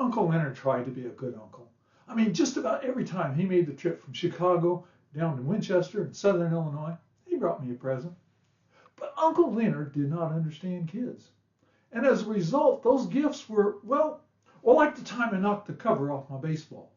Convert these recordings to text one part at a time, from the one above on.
Uncle Leonard tried to be a good uncle. I mean, just about every time he made the trip from Chicago down to Winchester in southern Illinois, he brought me a present. But Uncle Leonard did not understand kids. And as a result, those gifts were, well, like the time I knocked the cover off my baseball.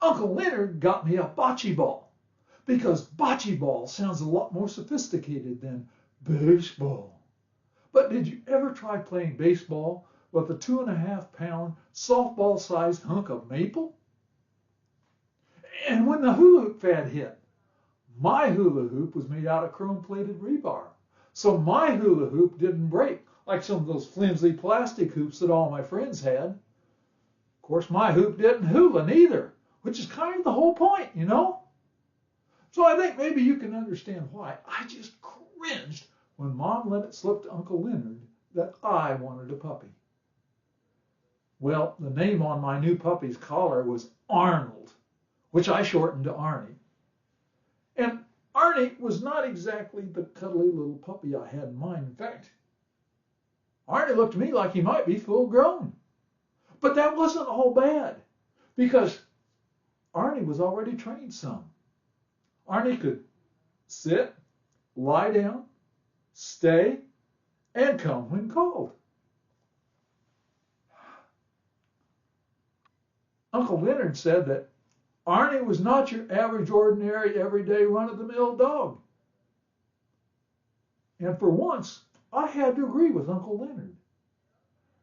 Uncle Leonard got me a bocce ball, because bocce ball sounds a lot more sophisticated than baseball. But did you ever try playing baseball with a 2.5-pound softball-sized hunk of maple? And when the hula hoop fad hit, my hula hoop was made out of chrome-plated rebar. So my hula hoop didn't break like some of those flimsy plastic hoops that all my friends had. Of course, my hoop didn't hula neither, which is kind of the whole point, you know? So I think maybe you can understand why I just cringed when Mom let it slip to Uncle Leonard that I wanted a puppy. Well, the name on my new puppy's collar was Arnold, which I shortened to Arnie. And Arnie was not exactly the cuddly little puppy I had in mind. In fact, Arnie looked to me like he might be full grown. But that wasn't all bad, because Arnie was already trained some. Arnie could sit, lie down, stay, and come when called. Uncle Leonard said that Arnie was not your average, ordinary, everyday, run-of-the-mill dog. And for once, I had to agree with Uncle Leonard,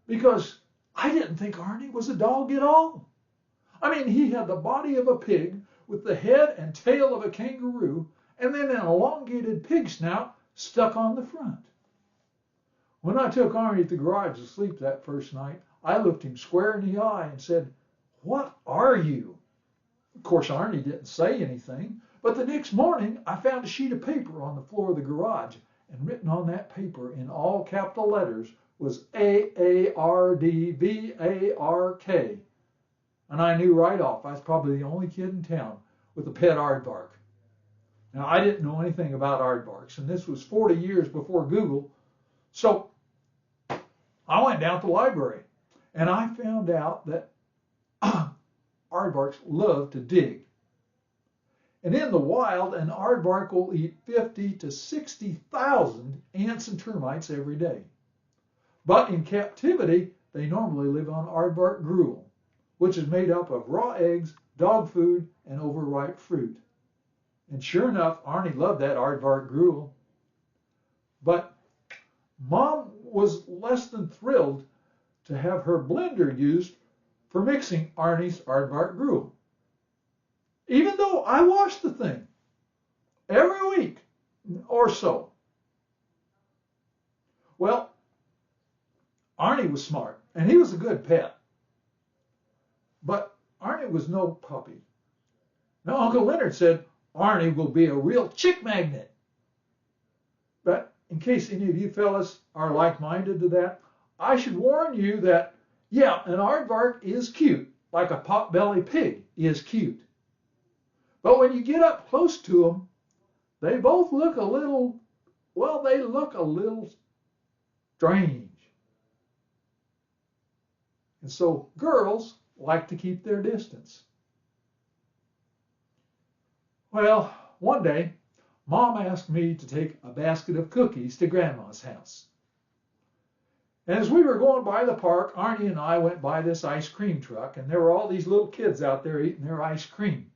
because I didn't think Arnie was a dog at all. I mean, he had the body of a pig with the head and tail of a kangaroo, and then an elongated pig snout stuck on the front. When I took Arnie to the garage to sleep that first night, I looked him square in the eye and said, "What are you?" Of course, Arnie didn't say anything, but the next morning I found a sheet of paper on the floor of the garage, and written on that paper in all capital letters was AARDVARK. And I knew right off I was probably the only kid in town with a pet aardvark. Now, I didn't know anything about aardvarks, and this was 40 years before Google. So I went down to the library, and I found out that aardvarks love to dig. And in the wild, an aardvark will eat 50 to 60,000 ants and termites every day. But in captivity, they normally live on aardvark gruel, which is made up of raw eggs, dog food, and overripe fruit. And sure enough, Arnie loved that aardvark gruel. But Mom was less than thrilled to have her blender used for mixing Arnie's aardvark gruel, even though I washed the thing every week or so. Well, Arnie was smart, and he was a good pet. But Arnie was no puppy. Now, Uncle Leonard said Arnie will be a real chick magnet. But in case any of you fellas are like-minded to that, I should warn you that, yeah, an aardvark is cute, like a pot-belly pig is cute. But when you get up close to them, they both look a little, well, they look a little strange. And so girls like to keep their distance. Well, one day, Mom asked me to take a basket of cookies to Grandma's house. And as we were going by the park, Arnie and I went by this ice cream truck, and there were all these little kids out there eating their ice cream.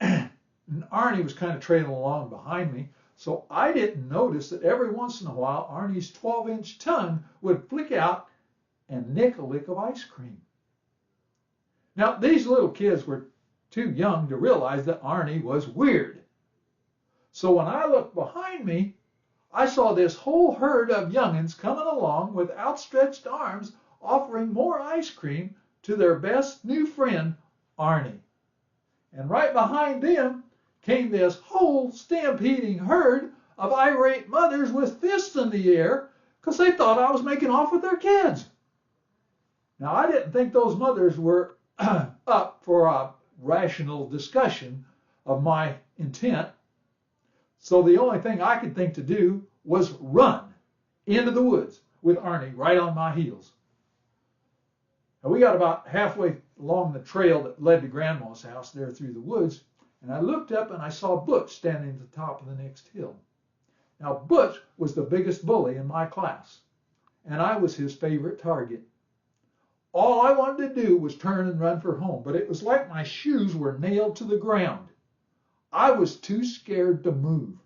And Arnie was kind of trailing along behind me, so I didn't notice that every once in a while, Arnie's 12-inch tongue would flick out and nick a lick of ice cream. Now, these little kids were too young to realize that Arnie was weird. So when I looked behind me, I saw this whole herd of youngins coming along with outstretched arms offering more ice cream to their best new friend, Arnie. And right behind them came this whole stampeding herd of irate mothers with fists in the air because they thought I was making off with their kids. Now, I didn't think those mothers were up for a rational discussion of my intent, so the only thing I could think to do was run into the woods with Arnie right on my heels. And we got about halfway along the trail that led to Grandma's house there through the woods, and I looked up and I saw Butch standing at the top of the next hill. Now, Butch was the biggest bully in my class, and I was his favorite target. All I wanted to do was turn and run for home, but it was like my shoes were nailed to the ground. I was too scared to move.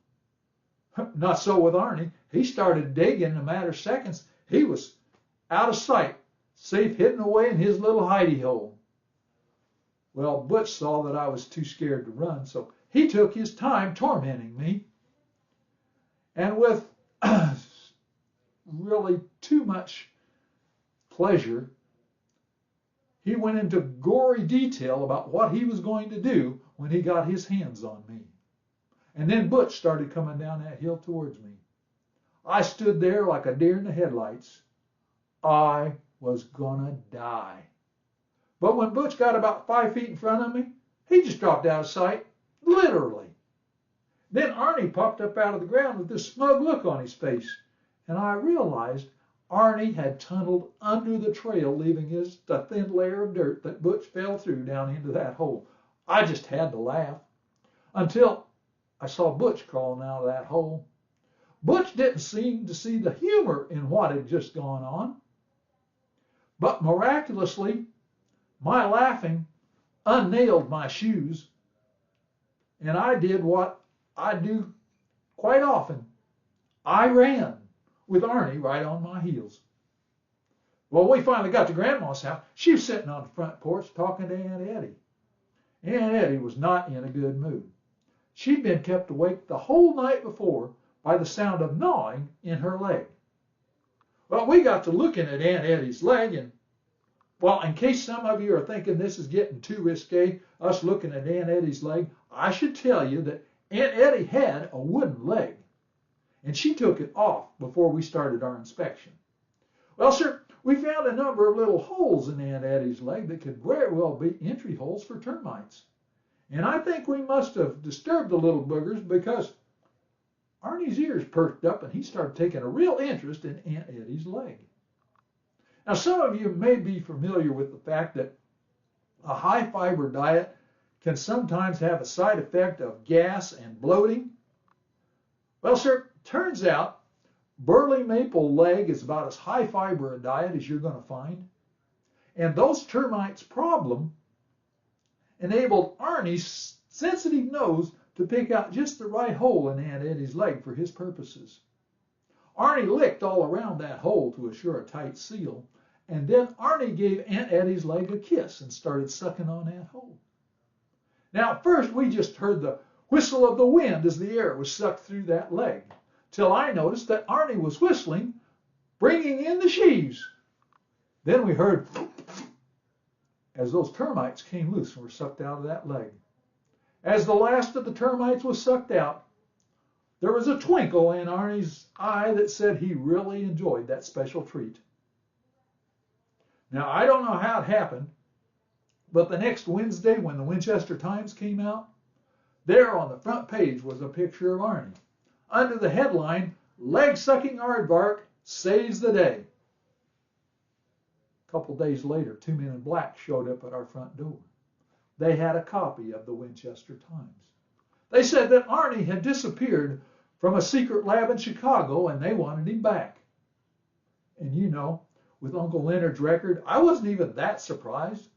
Not so with Arnie. He started digging in a matter of seconds. He was out of sight, safe hidden away in his little hidey hole. Well, Butch saw that I was too scared to run, so he took his time tormenting me. And with really too much pleasure, he went into gory detail about what he was going to do when he got his hands on me. And then Butch started coming down that hill towards me. I stood there like a deer in the headlights. I was gonna die. But when Butch got about 5 feet in front of me, he just dropped out of sight, literally. Then Arnie popped up out of the ground with this smug look on his face, and I realized Arnie had tunneled under the trail, leaving the thin layer of dirt that Butch fell through down into that hole. I just had to laugh until I saw Butch crawling out of that hole. Butch didn't seem to see the humor in what had just gone on. But miraculously, my laughing unnailed my shoes, and I did what I do quite often. I ran with Arnie right on my heels. Well, when we finally got to Grandma's house, she was sitting on the front porch talking to Aunt Eddie. Aunt Eddie was not in a good mood. She'd been kept awake the whole night before by the sound of gnawing in her leg. Well, we got to looking at Aunt Eddie's leg, and, well, in case some of you are thinking this is getting too risque, us looking at Aunt Eddie's leg, I should tell you that Aunt Eddie had a wooden leg, and she took it off before we started our inspection. Well, sir, we found a number of little holes in Aunt Eddie's leg that could very well be entry holes for termites. And I think we must have disturbed the little boogers because Arnie's ears perked up and he started taking a real interest in Aunt Eddie's leg. Now, some of you may be familiar with the fact that a high-fiber diet can sometimes have a side effect of gas and bloating. Well, sir, turns out burley maple leg is about as high-fiber a diet as you're going to find. And those termites' problem enabled Arnie's sensitive nose to pick out just the right hole in Aunt Eddie's leg for his purposes. Arnie licked all around that hole to assure a tight seal, and then Arnie gave Aunt Eddie's leg a kiss and started sucking on that hole. Now, at first, we just heard the whistle of the wind as the air was sucked through that leg, till I noticed that Arnie was whistling, bringing in the sheaves. Then we heard as those termites came loose and were sucked out of that leg. As the last of the termites was sucked out, there was a twinkle in Arnie's eye that said he really enjoyed that special treat. Now, I don't know how it happened, but the next Wednesday when the Winchester Times came out, there on the front page was a picture of Arnie. Under the headline, "Leg-Sucking Aardvark Saves the Day." A couple days later, 2 men in black showed up at our front door. They had a copy of the Winchester Times. They said that Arnie had disappeared from a secret lab in Chicago and they wanted him back. And you know, with Uncle Leonard's record, I wasn't even that surprised.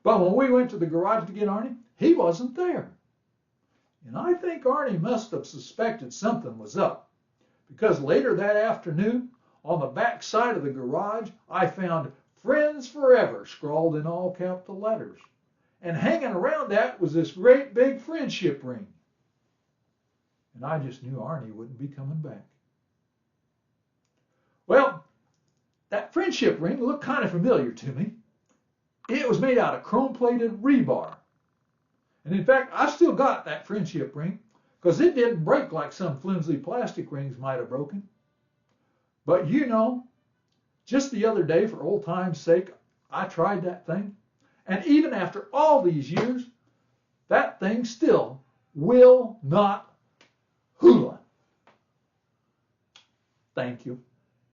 But when we went to the garage to get Arnie, he wasn't there. And I think Arnie must have suspected something was up, because later that afternoon, on the back side of the garage, I found "Friends Forever" scrawled in all capital letters. And hanging around that was this great big friendship ring. And I just knew Arnie wouldn't be coming back. Well, that friendship ring looked kind of familiar to me. It was made out of chrome-plated rebar. And in fact, I still got that friendship ring because it didn't break like some flimsy plastic rings might have broken. But you know, just the other day, for old time's sake, I tried that thing. And even after all these years, that thing still will not hula. Thank you.